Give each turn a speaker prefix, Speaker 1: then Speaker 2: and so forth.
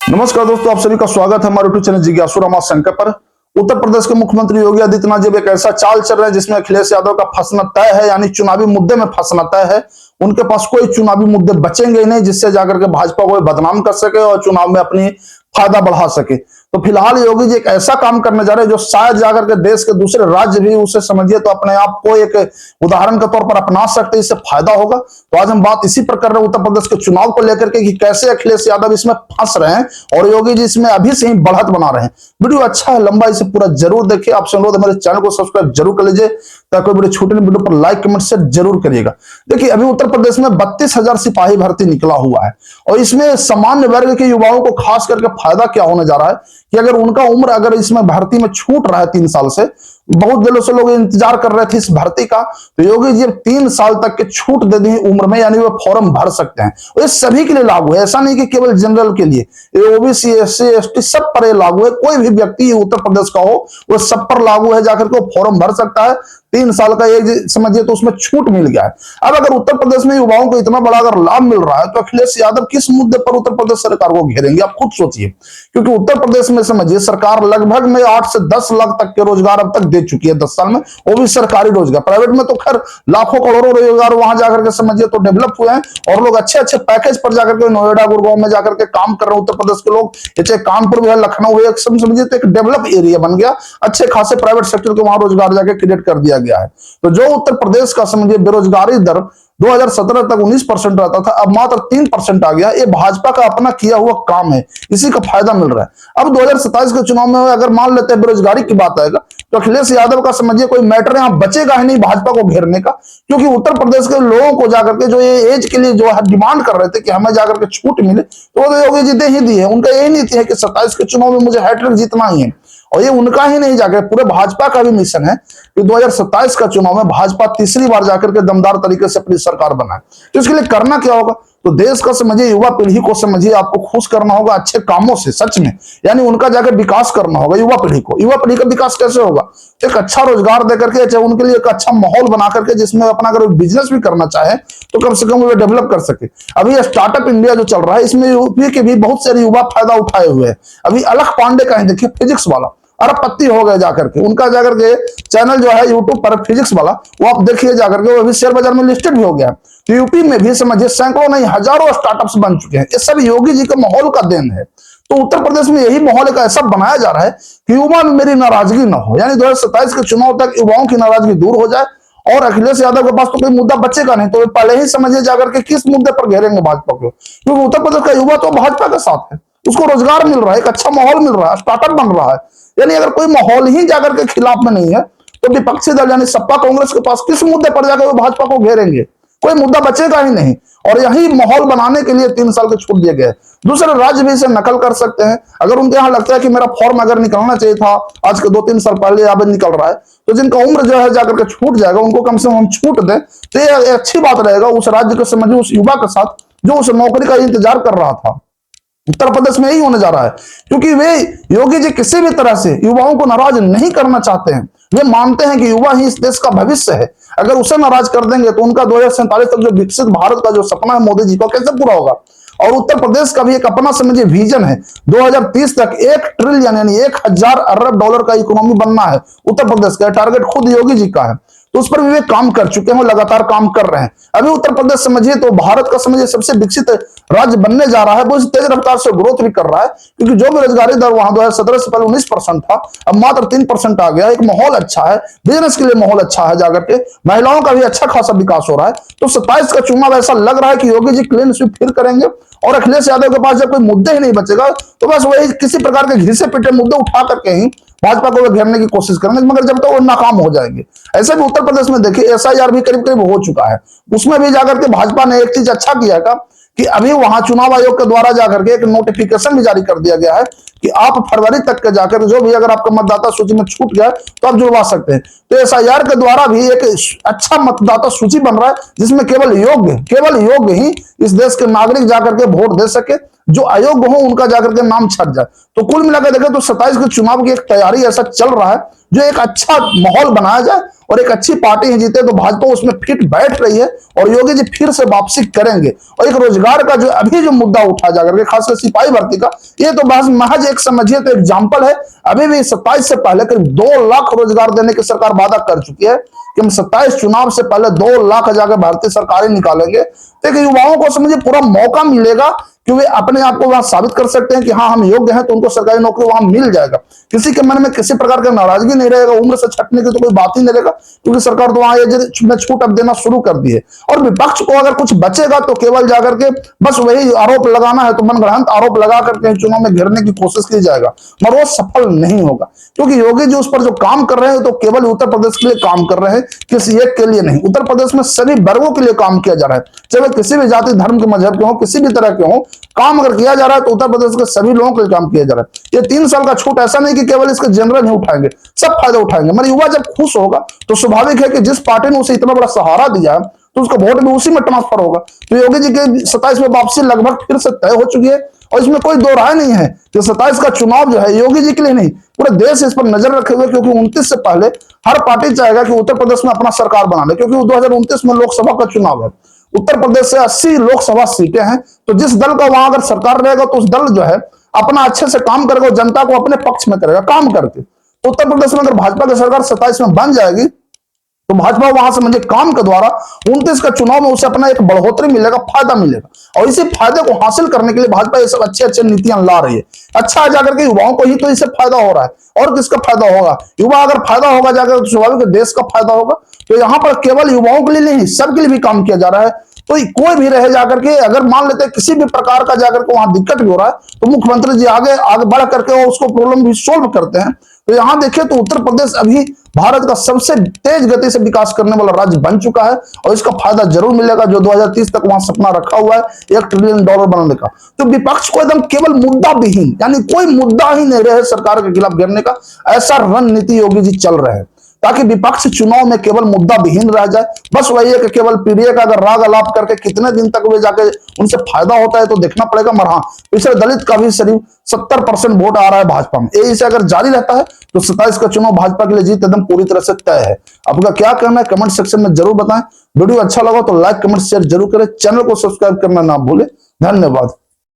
Speaker 1: नमस्कार दोस्तों, आप सभी का स्वागत है हमारे यूट्यूब चैनल जिज्ञासु रमाशंकर पर। उत्तर प्रदेश के मुख्यमंत्री योगी आदित्यनाथ जब एक ऐसा चाल चल रहा है जिसमें अखिलेश यादव का फंसना तय है, यानी चुनावी मुद्दे में फंसना तय है। उनके पास कोई चुनावी मुद्दे बचेंगे ही नहीं जिससे जाकर के भाजपा को बदनाम कर सके और चुनाव में अपनी फायदा बढ़ा सके। तो फिलहाल योगी जी एक ऐसा काम करने जा रहे हैं जो शायद जाकर के देश के दूसरे राज्य भी उसे समझिए तो अपने आप को एक उदाहरण के तौर पर अपना सकते हैं, इससे फायदा होगा। तो आज हम बात इसी पर कर रहे हैं उत्तर प्रदेश के चुनाव को लेकर के कि कैसे अखिलेश यादव इसमें फंस रहे हैं और योगी जी इसमें अभी से ही बढ़त बना रहे हैं। वीडियो अच्छा है, लंबा, इसे पूरा जरूर देखिए। आपसे अनुरोध है मेरे चैनल को सब्सक्राइब जरूर कर लीजिए ताकि वीडियो छूटे नहीं। वीडियो पर लाइक कमेंट शेयर जरूर करिएगा। देखिए, अभी उत्तर प्रदेश में 32,000 सिपाही भर्ती निकला हुआ है और इसमें सामान्य वर्ग के युवाओं को खास करके फायदा क्या होने जा रहा है कि अगर उनका उम्र अगर इसमें भर्ती में छूट रहा है 3 साल से, बहुत दिनों से लोग इंतजार कर रहे थे इस भर्ती का, तो योगी जी 3 साल तक के छूट दे दी उम्र में, यानी वो फॉर्म भर सकते हैं। और ये सभी के लिए लागू है, ऐसा नहीं कि केवल जनरल के लिए, ये ओबीसी एससी एसटी सब पर लागू है। कोई भी व्यक्ति उत्तर प्रदेश का हो वो सब पर लागू है, जाकर के वो फॉर्म भर सकता है। 3 साल का एज समझिए तो उसमें छूट मिल गया है। अब अगर उत्तर प्रदेश में युवाओं को इतना बड़ा अगर लाभ मिल रहा है तो अखिलेश यादव किस मुद्दे पर उत्तर प्रदेश सरकार को घेरेंगे, आप खुद सोचिए। क्योंकि उत्तर प्रदेश में समझिए सरकार लगभग में 8 से 10 लाख तक के रोजगार अब तक दे चुकी है 10 साल में, वो भी सरकारी रोजगार। प्राइवेट में तो खैर लाखों करोड़ों रोजगार वहां जाकर के समझिए तो डेवलप हुए हैं और लोग अच्छे अच्छे पैकेज पर जाकर के नोएडा गुड़गांव में जाकर के काम कर रहे हैं। उत्तर प्रदेश के लोग, चाहे कानपुर भी है, लखनऊ है, समझिए तो एक डेवलप एरिया बन गया। अच्छे खासे प्राइवेट सेक्टर को वहां रोजगार जाकर क्रिएट कर दिया गया है। तो जो उत्तर प्रदेश का समझिए बेरोजगारी दर 2017 तक 19% रहता था, अब मात्र 3% आ गया। ये भाजपा का अपना किया हुआ काम है, इसी का फायदा मिल रहा है। अब 2027 के चुनाव में अगर मान लेते हैं बेरोजगारी की बात आएगा तो अखिलेश यादव का समझिए कोई मैटर यहां बचेगा ही नहीं भाजपा को घेरने का। क्योंकि उत्तर प्रदेश के लोगों को जाकर के जो ये एज के लिए जो है डिमांड कर रहे थे कि हमें जाकर के छूट मिले, तो वो योगी जी दे ही दी है। उनका यही नीति है कि 27 के चुनाव में मुझे हैट्रिक जीतना ही है। और ये उनका ही नहीं, जाकर पूरे भाजपा का भी मिशन है कि 2027 का चुनाव में भाजपा तीसरी बार जाकर के दमदार तरीके से अपनी सरकार बनाए। तो इसके लिए करना क्या होगा, तो देश का समझिए युवा पीढ़ी को समझिए आपको खुश करना होगा अच्छे कामों से, सच में, यानी उनका जाकर विकास करना होगा युवा पीढ़ी को। युवा पीढ़ी का विकास कैसे होगा, एक अच्छा रोजगार देकर के, चाहे उनके लिए एक अच्छा माहौल बना करके जिसमें अपना अगर बिजनेस भी करना चाहे तो कम से कम वो डेवलप कर सके। अभी स्टार्टअप इंडिया जो चल रहा है इसमें यूपी के भी बहुत सारे युवा फायदा उठाए हुए हैं। अभी अलख पांडे का ही देखिए, फिजिक्स वाला अरबपति हो गए जाकर के, उनका जाकर के चैनल जो है यूट्यूब पर फिजिक्स वाला, वो आप देखिए जाकर के, वो अभी शेयर बाजार में लिस्टेड भी हो गया। तो यूपी में भी समझिए सैकड़ों नहीं हजारों स्टार्टअप्स बन चुके हैं। ये सब योगी जी के माहौल का देन है। तो उत्तर प्रदेश में यही माहौल एक ऐसा बनाया जा रहा है कि युवा में मेरी नाराजगी न हो, यानी 2027 के चुनाव तक युवाओं की नाराजगी दूर हो जाए और अखिलेश यादव के पास तो कोई मुद्दा बचेगा नहीं। तो पहले ही समझिए जाकर के किस मुद्दे पर घेरेंगे भाजपा को, क्योंकि उत्तर प्रदेश का युवा तो भाजपा के साथ है, उसको रोजगार मिल रहा है, एक अच्छा माहौल मिल रहा है, स्टार्टअप बन रहा है। यानी अगर कोई माहौल ही जाकर के खिलाफ में नहीं है तो विपक्षी दल यानी सपा कांग्रेस के पास किस मुद्दे पर जाकर वो भाजपा को घेरेंगे, कोई मुद्दा बचेगा ही नहीं। और यही माहौल बनाने के लिए 3 साल के छूट दिए गए। दूसरे राज्य भी इसे नकल कर सकते हैं। अगर उनके यहाँ लगता है कि मेरा फॉर्म अगर निकलना चाहिए था आज के 2-3 साल पहले अब निकल रहा है, तो जिनका उम्र जो है जाकर के छूट जाएगा उनको कम से कम हम छूट दें, तो ये अच्छी बात रहेगा उस राज्य के समझिए उस युवा के साथ जो उस नौकरी का इंतजार कर रहा था। उत्तर प्रदेश में यही होने जा रहा है, क्योंकि वे योगी जी किसी भी तरह से युवाओं को नाराज नहीं करना चाहते हैं। वे मानते हैं कि युवा ही इस देश का भविष्य है। अगर उसे नाराज कर देंगे तो उनका 2047 तक जो विकसित भारत का जो सपना है मोदी जी का, कैसे पूरा होगा। और उत्तर प्रदेश का भी एक अपना समझिए विजन है, 2030 तक 1 ट्रिलियन यानी 1000 अरब डॉलर का इकोनॉमी बनना है उत्तर प्रदेश का। टारगेट खुद योगी जी का है, तो उस पर भी वे काम कर चुके हैं, लगातार काम कर रहे हैं। अभी उत्तर प्रदेश समझिए तो भारत का समझिए सबसे विकसित राज्य बनने जा रहा है। वो तेज रफ्तार से ग्रोथ भी कर रहा है, क्योंकि जो बेरोजगारी दर वहां 2017 से पहले 19% था, अब मात्र 3% आ गया। एक माहौल अच्छा है, बिजनेस के लिए माहौल अच्छा है, जाकर के महिलाओं का भी अच्छा खासा विकास हो रहा है। तो 27 का चुनाव ऐसा लग रहा है कि योगी जी क्लीन स्वीप फिर करेंगे और अखिलेश यादव के पास जब कोई मुद्दे ही नहीं बचेगा तो बस वही किसी प्रकार के घिसे पिटे मुद्दे उठा करके ही भाजपा को घेरने की कोशिश करेंगे, मगर जब तक वो नाकाम हो जाएंगे। ऐसे भी उत्तर प्रदेश में देखिए एसआईआर भी करीब करीब हो चुका है, उसमें भी जाकर के भाजपा ने एक चीज अच्छा किया था कि अभी वहां चुनाव आयोग के द्वारा जाकर के एक नोटिफिकेशन भी जारी कर दिया गया है कि आप फरवरी तक के जाकर जो भी अगर आपका मतदाता सूची में छूट गया तो आप जुड़वा सकते हैं। तो एसआईआर के द्वारा भी एक अच्छा मतदाता सूची बन रहा है जिसमें केवल योग्य ही इस देश के नागरिक जाकर के वोट दे सके। जो अयोग्य हो उनका जाकर के नाम छट जाए। तो कुल मिलाकर देखें तो 27 के चुनाव की एक तैयारी ऐसा चल रहा है जो एक अच्छा माहौल बनाया जाए और एक अच्छी पार्टी ही जीते, तो भाजपा उसमें फिट बैठ रही है और योगी जी फिर से वापसी करेंगे। और एक रोजगार का जो अभी जो मुद्दा उठा जाकर के, खासकर सिपाही भर्ती का, ये तो बस महज एक समझिए तो एग्जाम्पल है। अभी भी 27 से पहले करीब 2 लाख रोजगार देने की सरकार वादा कर चुकी है कि हम 27 चुनाव से पहले 2 लाख जाकर भारतीय सरकारें निकालेंगे। तो युवाओं को समझिए पूरा मौका मिलेगा कि वे अपने आप को वहां साबित कर सकते हैं कि हाँ हम योग्य हैं, तो उनको सरकारी नौकरी वहां मिल जाएगा। किसी के मन में किसी प्रकार का नाराजगी नहीं रहेगा, उम्र से छटने की तो कोई बात ही नहीं रहेगा, क्योंकि सरकार तो वहां ये छूट अब देना शुरू कर दी है। और विपक्ष को अगर कुछ बचेगा तो केवल जाकर के बस वही आरोप लगाना है, तो मनगढ़ंत आरोप लगा करके चुनाव में घेरने की कोशिश की जाएगा, मगर वो सफल नहीं होगा। क्योंकि योगी जी उस पर जो काम कर रहे हैं तो केवल उत्तर प्रदेश के लिए काम कर रहे हैं, किसी एक के लिए नहीं। उत्तर प्रदेश में सभी वर्गों के लिए काम किया जा रहा है, चाहे किसी भी जाति धर्म के मजहब के हो, किसी भी तरह के हो, काम अगर किया जा रहा है तो उत्तर प्रदेश के सभी लोगों के लिए काम किया जा रहा है। ये 3 साल का छूट ऐसा नहीं कि केवल इसके जनरल नहीं उठाएंगे, सब फायदा उठाएंगे। मगर युवा जब खुश होगा तो स्वाभाविक है कि जिस पार्टी ने उसे इतना बड़ा सहारा दिया है तो उसका वोट भी उसी में ट्रांसफर होगा। तो योगी जी के 27 में वापसी लगभग फिर से तय हो चुकी है और इसमें कोई दो राय नहीं है कि 27 का चुनाव जो है योगी जी के लिए नहीं, पूरे देश इस पर नजर रखे हुए, क्योंकि 29 से पहले हर पार्टी चाहेगा कि उत्तर प्रदेश में अपना सरकार बना ले, क्योंकि 2029 में लोकसभा का चुनाव है। उत्तर प्रदेश से 80 लोकसभा सीटें हैं, तो जिस दल का वहां अगर सरकार रहेगा तो उस दल जो है अपना अच्छे से काम करेगा, जनता को अपने पक्ष में करेगा काम करके। तो उत्तर प्रदेश में अगर भाजपा की सरकार 27 में बन जाएगी तो भाजपा वहां से मुझे काम के द्वारा 29 का चुनाव में उसे अपना एक बढ़ोतरी मिलेगा, फायदा मिलेगा। और इसी फायदे को हासिल करने के लिए भाजपा ये सब अच्छे अच्छे नीतियां ला रही है। अच्छा जाकर के युवाओं को ही तो इससे फायदा हो रहा है, और किसका फायदा होगा? युवा अगर फायदा होगा जाकर तो स्वाभाविक देश का फायदा होगा। तो यहाँ पर केवल युवाओं के लिए नहीं, सबके लिए भी काम किया जा रहा है। तो कोई भी रहे जाकर के, अगर मान लेते किसी भी प्रकार का जाकर के वहां दिक्कत भी हो रहा है तो मुख्यमंत्री जी आगे आगे बढ़ करके उसको प्रॉब्लम भी सोल्व करते हैं। तो यहां देखिए तो उत्तर प्रदेश अभी भारत का सबसे तेज गति से विकास करने वाला राज्य बन चुका है और इसका फायदा जरूर मिलेगा, जो 2030 तक वहां सपना रखा हुआ है $1 ट्रिलियन बनाने का। तो विपक्ष को एकदम केवल मुद्दा विहीन, यानी कोई मुद्दा ही नहीं रहे सरकार के खिलाफ घेरने का, ऐसा रणनीति योगी जी चल रहे हैं ताकि विपक्ष चुनाव में केवल मुद्दा विहीन रह जाए। बस वही है कि केवल पीडीए का अगर राग अलाप करके कितने दिन तक वे जाके उनसे फायदा होता है तो देखना पड़ेगा। मगर हाँ, पिछले दलित का भी करीब 70% वोट आ रहा है भाजपा में, यही से अगर जारी रहता है तो 27 का चुनाव भाजपा के लिए जीत एकदम पूरी तरह से तय है। आपका क्या कहना है कमेंट सेक्शन में जरूर बताएं। वीडियो अच्छा लगा तो लाइक कमेंट शेयर जरूर करें, चैनल को सब्सक्राइब करना ना भूलें। धन्यवाद।